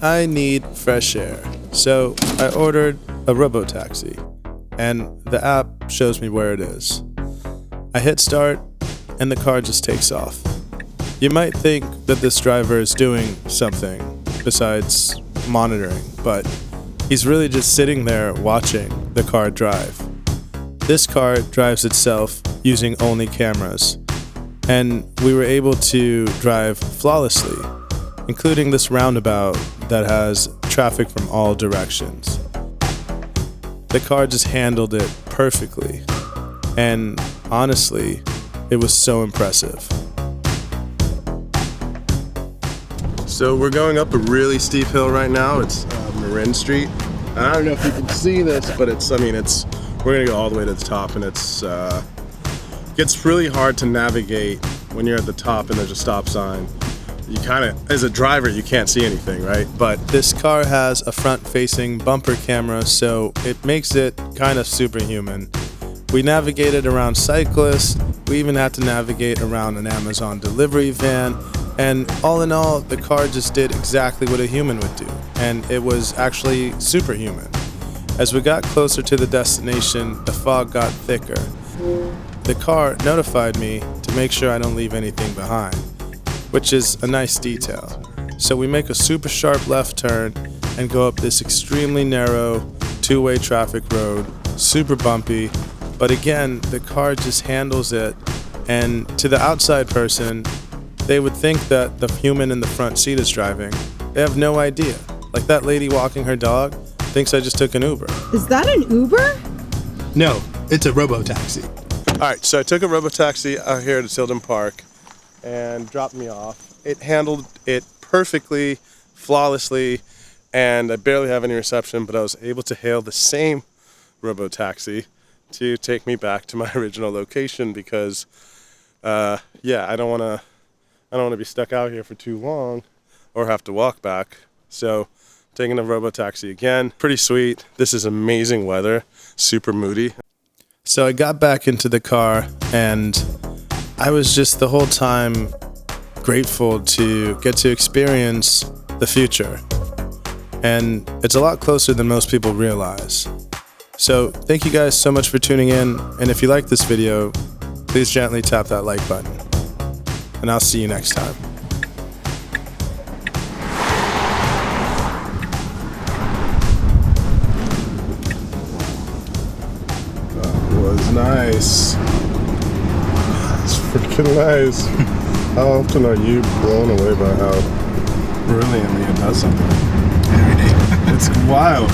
I need fresh air. So I ordered a RoboTaxi, and the app shows me where it is. I hit start, and the car just takes off. You might think that this driver is doing something besides monitoring, but he's really just sitting there watching the car drive. This car drives itself using only cameras, and we were able to drive flawlessly, including this roundabout that has traffic from all directions. The car just handled it perfectly, and honestly, it was so impressive. So we're going up a really steep hill right now. It's Marin Street. And I don't know if you can see this, but we're gonna go all the way to the top, and gets really hard to navigate when you're at the top and there's a stop sign. You kind of, as a driver, you can't see anything, right? But this car has a front-facing bumper camera, so it makes it kind of superhuman. We navigated around cyclists. We even had to navigate around an Amazon delivery van. And all in all, the car just did exactly what a human would do. And it was actually superhuman. As we got closer to the destination, the fog got thicker. The car notified me to make sure I don't leave anything behind, which is a nice detail. So we make a super sharp left turn and go up this extremely narrow two-way traffic road, super bumpy, but again, the car just handles it. And to the outside person, they would think that the human in the front seat is driving. They have no idea. Like that lady walking her dog thinks I just took an Uber. Is that an Uber? No, it's a RoboTaxi. All right, so I took a RoboTaxi out here to Tilden Park and dropped me off. It handled it perfectly, flawlessly, and I barely have any reception, but I was able to hail the same RoboTaxi to take me back to my original location because, I don't want to be stuck out here for too long or have to walk back. So taking a RoboTaxi again, pretty sweet. This is amazing weather, super moody. So I got back into the car and I was just the whole time grateful to get to experience the future. And it's a lot closer than most people realize. So thank you guys so much for tuning in. And if you like this video, please gently tap that like button. And I'll see you next time. That was nice. That's freaking nice. How often are you blown away by how brilliantly it does something? Every day. It's wild.